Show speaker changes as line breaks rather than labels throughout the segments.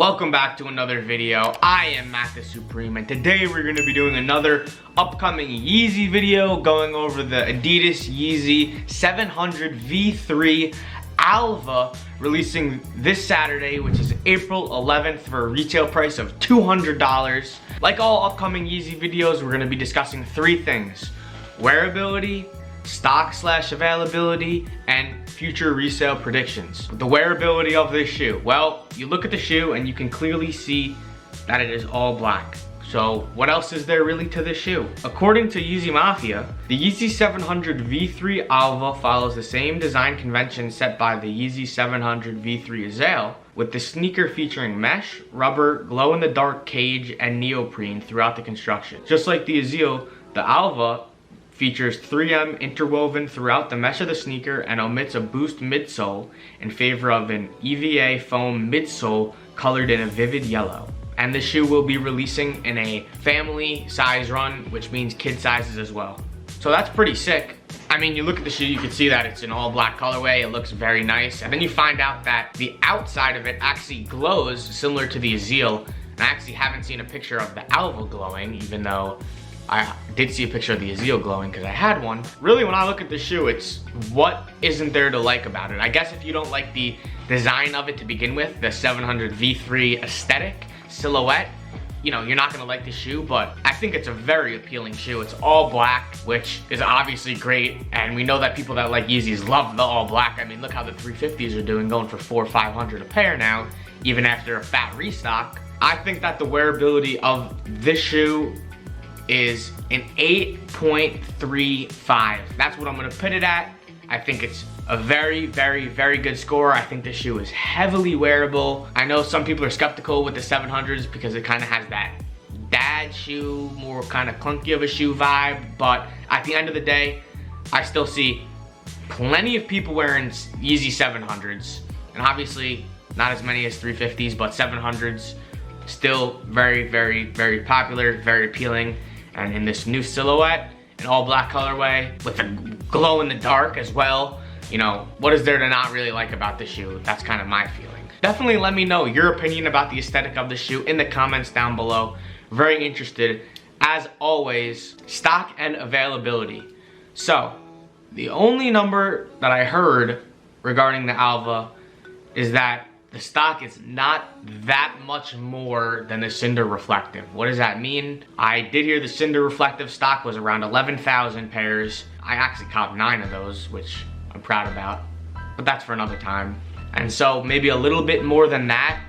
Welcome back to another video. I am Matt the Supreme, and today we're going to be doing another upcoming Yeezy video going over the Adidas Yeezy 700 V3 Alvah, releasing this Saturday, which is April 11th, for a retail price of $200. Like all upcoming Yeezy videos, we're going to be discussing three things: wearability, stock/availability, and future resale predictions. The wearability of this shoe. Well, you look at the shoe and you can clearly see that it is all black. So what else is there really to this shoe? According to Yeezy Mafia, the Yeezy 700 V3 Alvah follows the same design convention set by the Yeezy 700 V3 Azale, with the sneaker featuring mesh, rubber, glow-in-the-dark cage, and neoprene throughout the construction. Just like the Azale, the Alvah features 3M interwoven throughout the mesh of the sneaker and omits a boost midsole in favor of an EVA foam midsole colored in a vivid yellow. And the shoe will be releasing in a family size run, which means kid sizes as well. So that's pretty sick. I mean, you look at the shoe, you can see that it's an all black colorway. It looks very nice. And then you find out that the outside of it actually glows similar to the Azale. And I actually haven't seen a picture of the Alvah glowing, even though I did see a picture of the Azale glowing because I had one. Really, when I look at the shoe, it's what isn't there to like about it? I guess if you don't like the design of it to begin with, the 700 V3 aesthetic, silhouette, you know, you're not gonna like the shoe, but I think it's a very appealing shoe. It's all black, which is obviously great, and we know that people that like Yeezys love the all black. I mean, look how the 350s are doing, going for $400 or $500 a pair now, even after a fat restock. I think that the wearability of this shoe is an 8.35. That's what I'm gonna put it at. I think it's a very, very, very good score. I think this shoe is heavily wearable. I know some people are skeptical with the 700s because it kind of has that dad shoe, more kind of clunky of a shoe vibe, but at the end of the day, I still see plenty of people wearing Yeezy 700s, and obviously not as many as 350s, but 700s still very, very, very popular, very appealing. And in this new silhouette, an all black colorway with a glow in the dark as well, you know, what is there to not really like about the shoe? That's kind of my feeling. Definitely let me know your opinion about the aesthetic of the shoe in the comments down below. Very interested. As always, stock and availability. So, the only number that I heard regarding the Alvah is that the stock is not that much more than the Cinder Reflective. What does that mean? I did hear the Cinder Reflective stock was around 11,000 pairs. I actually copped 9 of those, which I'm proud about, but that's for another time. And so maybe a little bit more than that,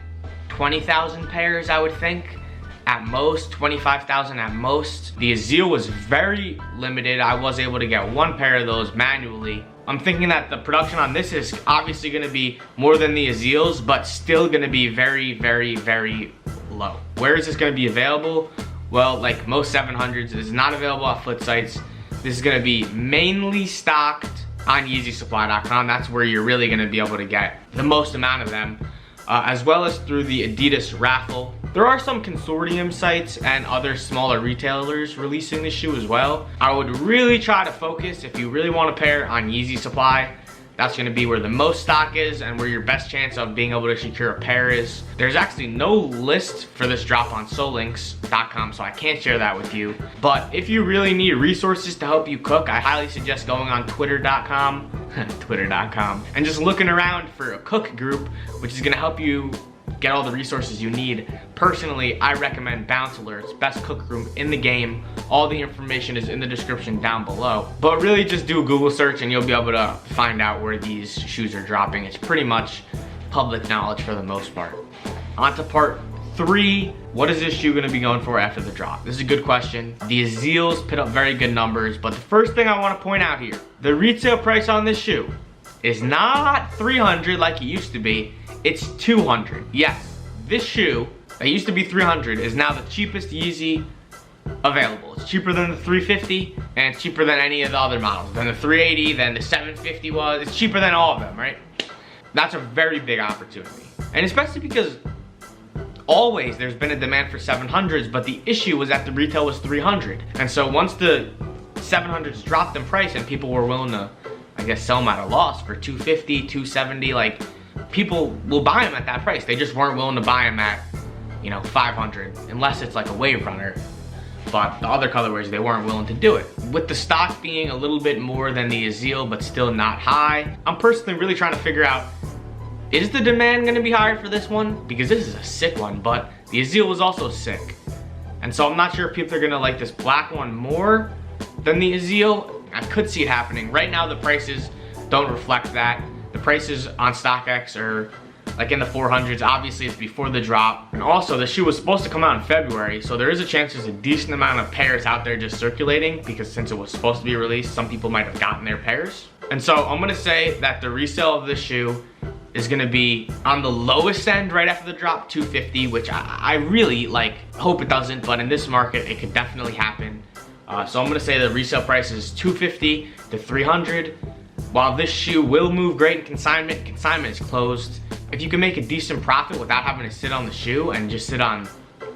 20,000 pairs I would think, at most, 25,000 at most. The Azale was very limited. I was able to get 1 pair of those manually. I'm thinking that the production on this is obviously gonna be more than the Azales, but still gonna be very, very, very low. Where is this gonna be available? Well, like most 700s, it is not available at flip sites. This is gonna be mainly stocked on YeezySupply.com. That's where you're really gonna be able to get the most amount of them, as well as through the Adidas raffle. There are some consortium sites and other smaller retailers releasing this shoe as well. I would really try to focus, if you really want a pair, on Yeezy Supply. That's gonna be where the most stock is and where your best chance of being able to secure a pair is. There's actually no list for this drop on solinks.com, so I can't share that with you. But if you really need resources to help you cook, I highly suggest going on twitter.com, twitter.com, and just looking around for a cook group, which is gonna help you get all the resources you need. Personally, I recommend Bounce Alerts, best cook room in the game. All the information is in the description down below. But really just do a Google search and you'll be able to find out where these shoes are dropping. It's pretty much public knowledge for the most part. On to part 3. What is this shoe gonna be going for after the drop? This is a good question. The Azales put up very good numbers, but the first thing I wanna point out here, the retail price on this shoe is not $300 like it used to be. It's $200. Yes, this shoe that used to be $300 is now the cheapest Yeezy available. It's cheaper than the 350 and it's cheaper than any of the other models. Than the 380, than the 750 was. It's cheaper than all of them, right? That's a very big opportunity. And especially because always there's been a demand for 700s, but the issue was that the retail was 300. And so once the 700s dropped in price and people were willing to, I guess, sell them at a loss for 250, 270, like, people will buy them at that price. They just weren't willing to buy them at, you know, 500, unless it's like a Wave Runner. But the other colorways, they weren't willing to do it. With the stock being a little bit more than the Azil, but still not high, I'm personally really trying to figure out, is the demand gonna be higher for this one? Because this is a sick one, but the Azil was also sick. And so I'm not sure if people are gonna like this black one more than the Azil. I could see it happening. Right now, the prices don't reflect that. The prices on StockX are like in the 400s. Obviously, it's before the drop. And also, the shoe was supposed to come out in February, so there is a chance there's a decent amount of pairs out there just circulating, because since it was supposed to be released, some people might have gotten their pairs. And so I'm gonna say that the resale of this shoe is gonna be on the lowest end right after the drop, 250, which I really like, hope it doesn't, but in this market, it could definitely happen. So I'm gonna say the resale price is 250 to 300. While this shoe will move great in consignment, consignment is closed. If you can make a decent profit without having to sit on the shoe and just sit on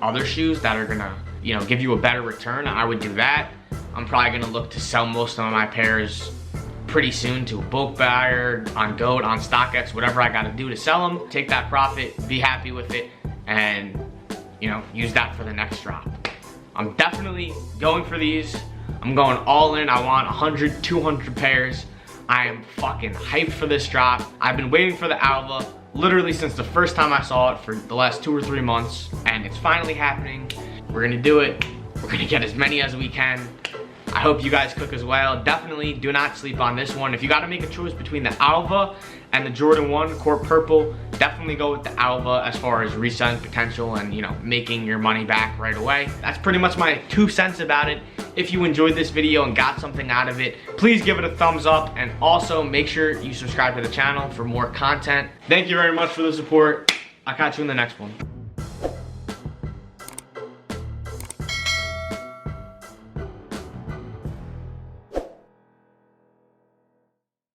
other shoes that are gonna, you know, give you a better return, I would do that. I'm probably gonna look to sell most of my pairs pretty soon to a bulk buyer, on GOAT, on StockX, whatever I gotta do to sell them. Take that profit, be happy with it, and, you know, use that for the next drop. I'm definitely going for these. I'm going all in. I want 100, 200 pairs. I am fucking hyped for this drop. I've been waiting for the Alvah literally since the first time I saw it for the last 2 or 3 months, and it's finally happening. We're gonna do it. We're gonna get as many as we can. I hope you guys cook as well. Definitely do not sleep on this one. If you gotta make a choice between the Alvah and the Jordan 1 Court Purple, definitely go with the Alvah as far as reselling potential and, you know, making your money back right away. That's pretty much my 2 cents about it. If you enjoyed this video and got something out of it, please give it a thumbs up, and also make sure you subscribe to the channel for more content. Thank you very much for the support. I'll catch you in the next one.